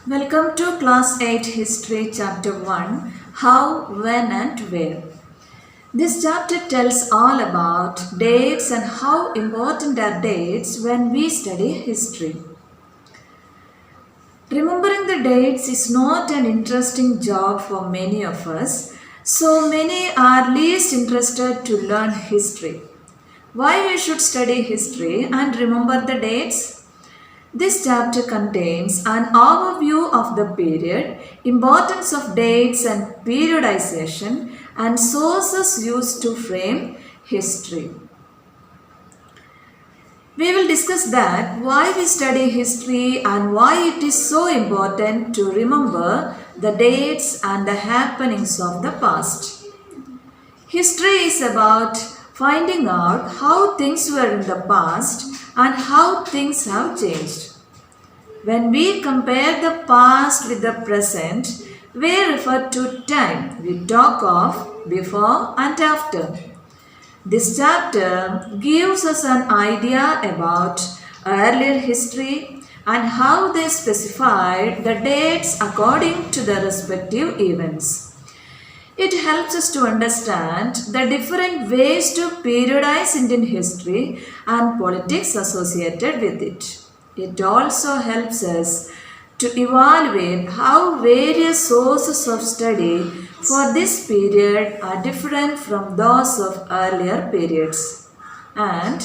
Welcome to Class 8 History Chapter 1 How, When and Where. This chapter tells all about dates and how important are dates when we study history. Remembering the dates is not an interesting job for many of us, so many are least interested to learn history. Why we should study history and remember the dates? This chapter contains an overview of the period, importance of dates and periodization, and sources used to frame history. We will discuss that why we study history and why it is so important to remember the dates and the happenings of the past. History is about finding out how things were in the past and how things have changed. When we compare the past with the present, we refer to time. We talk of before and after. This chapter gives us an idea about earlier history and how they specified the dates according to the respective events. It helps us to understand the different ways to periodize Indian history and politics associated with it. It also helps us to evaluate how various sources of study for this period are different from those of earlier periods and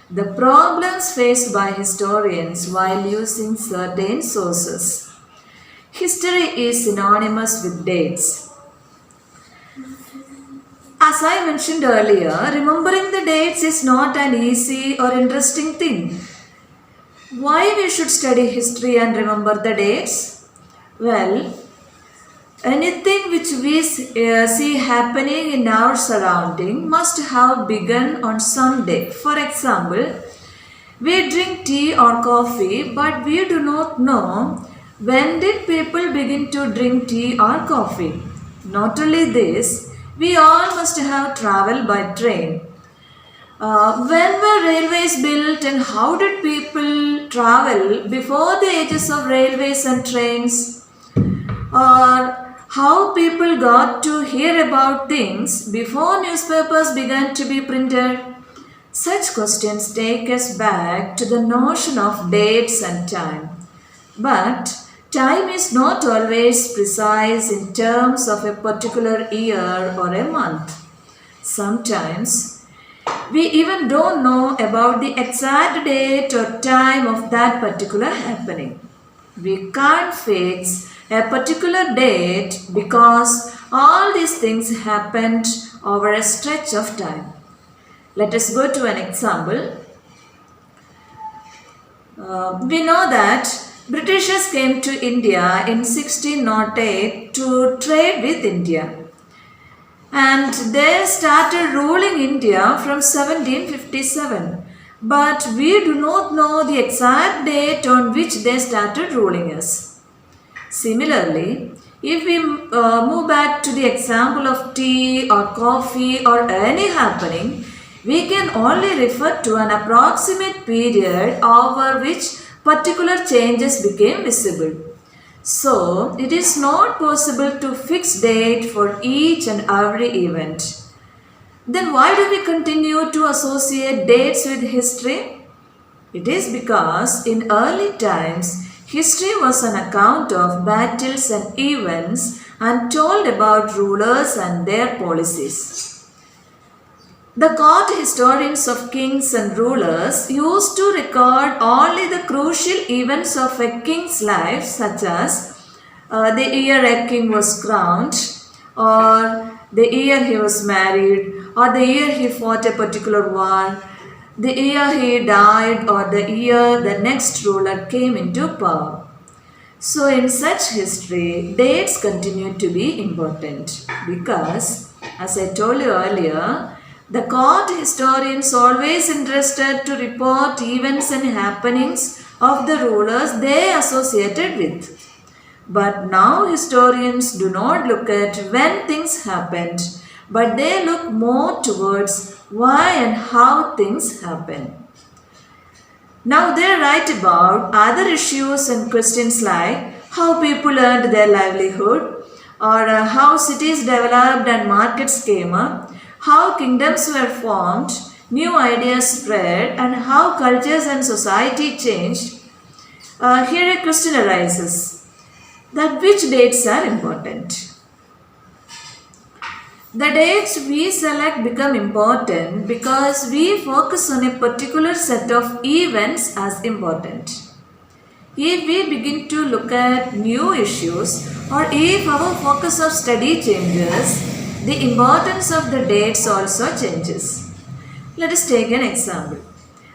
the problems faced by historians while using certain sources. History is synonymous with dates. As I mentioned earlier, remembering the dates is not an easy or interesting thing. Why we should study history and remember the dates? Well, anything which we see happening in our surrounding must have begun on some day. For example, we drink tea or coffee, but we do not know when did people begin to drink tea or coffee. Not only this, we all must have traveled by train. When were railways built and how did people travel before the ages of railways and trains? Or how people got to hear about things before newspapers began to be printed? Such questions take us back to the notion of dates and time. But time is not always precise in terms of a particular year or a month. Sometimes we even don't know about the exact date or time of that particular happening. We can't fix a particular date because all these things happened over a stretch of time. Let us go to an example. We know that Britishers came to India in 1608 to trade with India. And they started ruling India from 1757. But we do not know the exact date on which they started ruling us. Similarly, if we move back to the example of tea or coffee or any happening, we can only refer to an approximate period over which particular changes became visible. So, it is not possible to fix date for each and every event. Then why do we continue to associate dates with history? It is because in early times, history was an account of battles and events and told about rulers and their policies. The court historians of kings and rulers used to record only the crucial events of a king's life, such as the year a king was crowned, or the year he was married, or the year he fought a particular war, the year he died, or the year the next ruler came into power. So, in such history, dates continue to be important because, as I told you earlier, the court historians always interested to report events and happenings of the rulers they associated with. But now historians do not look at when things happened, but they look more towards why and how things happened. Now they write about other issues and questions like how people earned their livelihood, or how cities developed and markets came up, how kingdoms were formed, new ideas spread, and how cultures and society changed, here a question arises that which dates are important? The dates we select become important because we focus on a particular set of events as important. If we begin to look at new issues or if our focus of study changes, the importance of the dates also changes. Let us take an example.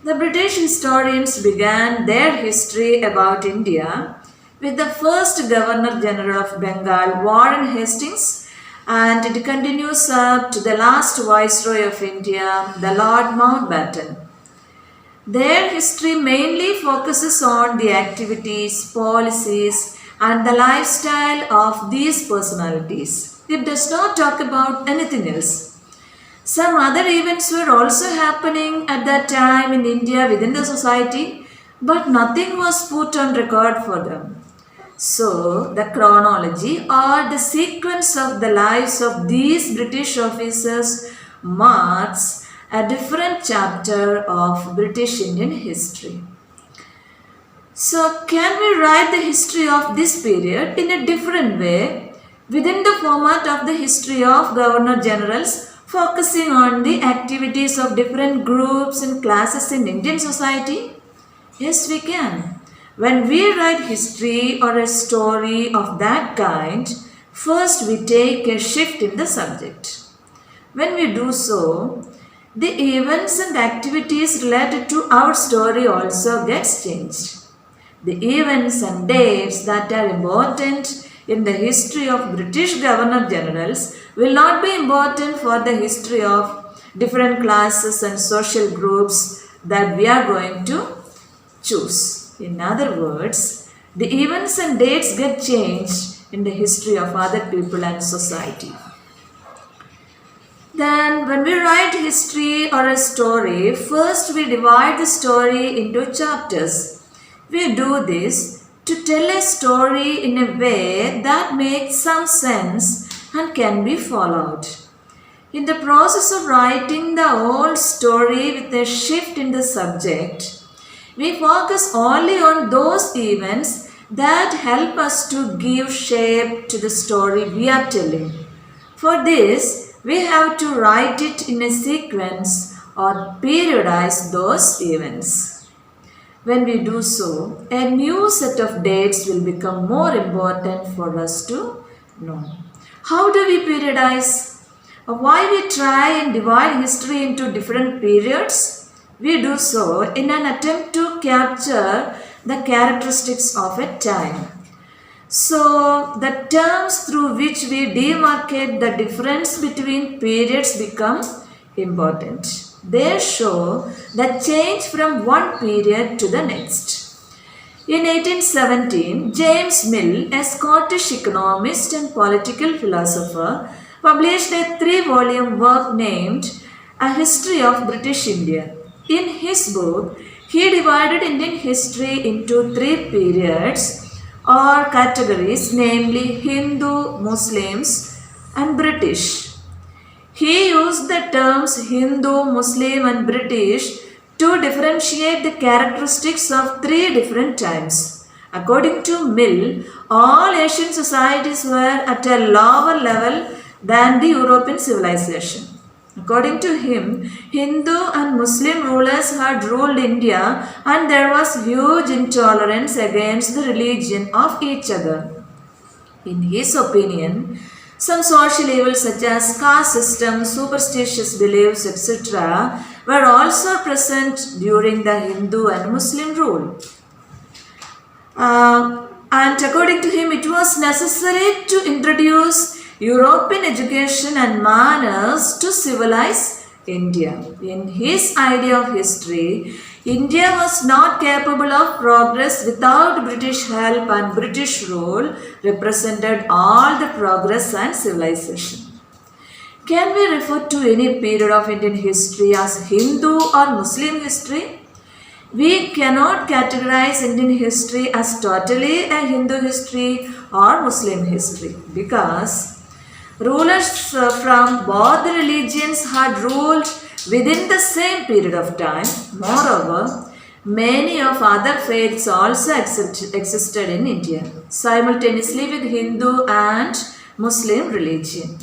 The British historians began their history about India with the first Governor General of Bengal, Warren Hastings, and it continues up to the last Viceroy of India, the Lord Mountbatten. Their history mainly focuses on the activities, policies, and the lifestyle of these personalities. It does not talk about anything else. Some other events were also happening at that time in India within the society, but nothing was put on record for them. So, the chronology or the sequence of the lives of these British officers marks a different chapter of British Indian history. So, can we write the history of this period in a different way within the format of the history of Governor Generals, focusing on the activities of different groups and classes in Indian society? Yes, we can. When we write history or a story of that kind, first we take a shift in the subject. When we do so, the events and activities related to our story also gets changed. The events and dates that are important in the history of British Governor Generals will not be important for the history of different classes and social groups that we are going to choose. In other words, the events and dates get changed in the history of other people and society. Then, when we write history or a story, first we divide the story into chapters. We do this to tell a story in a way that makes some sense and can be followed. In the process of writing the whole story with a shift in the subject, we focus only on those events that help us to give shape to the story we are telling. For this, we have to write it in a sequence or periodize those events. When we do so, a new set of dates will become more important for us to know. How do we periodize? Why we try and divide history into different periods? We do so in an attempt to capture the characteristics of a time. So, the terms through which we demarcate the difference between periods become important. They show the change from one period to the next. In 1817, James Mill, a Scottish economist and political philosopher, published a 3-volume work named A History of British India. In his book, he divided Indian history into 3 periods or categories, namely Hindu, Muslims, and British. He used the terms Hindu, Muslim, and British to differentiate the characteristics of 3 different times. According to Mill, all Asian societies were at a lower level than the European civilization. According to him, Hindu and Muslim rulers had ruled India and there was huge intolerance against the religion of each other. In his opinion, some social evils such as caste system, superstitious beliefs, etc. were also present during the Hindu and Muslim rule. And according to him, it was necessary to introduce European education and manners to civilize India. In his idea of history, India was not capable of progress without British help, and British rule represented all the progress and civilization. Can we refer to any period of Indian history as Hindu or Muslim history? We cannot categorize Indian history as totally a Hindu history or Muslim history because rulers from both the religions had ruled within the same period of time. Moreover, many of other faiths also existed in India simultaneously with Hindu and Muslim religion.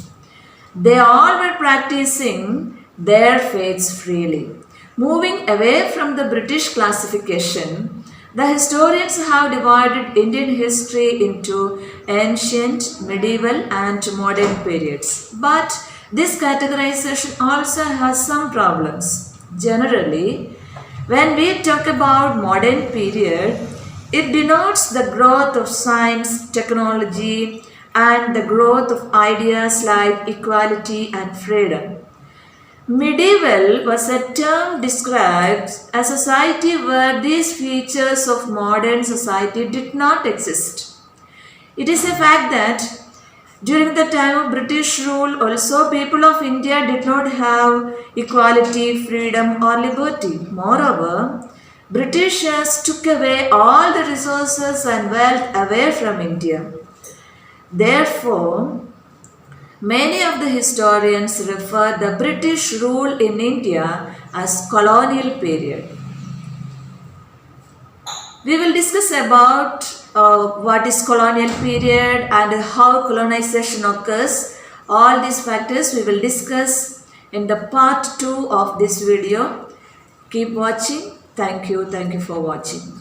They all were practicing their faiths freely. Moving away from the British classification, the historians have divided Indian history into ancient, medieval, and modern periods. But this categorization also has some problems. Generally, when we talk about modern period, it denotes the growth of science, technology, and the growth of ideas like equality and freedom. Medieval was a term described a society where these features of modern society did not exist. It is a fact that during the time of British rule, also people of India did not have equality, freedom, or liberty. Moreover, Britishers took away all the resources and wealth away from India. Therefore, many of the historians refer the British rule in India as colonial period. We will discuss about what is colonial period and how colonization occurs. All these factors we will discuss in the part 2 of this video. Keep watching. Thank you. Thank you for watching.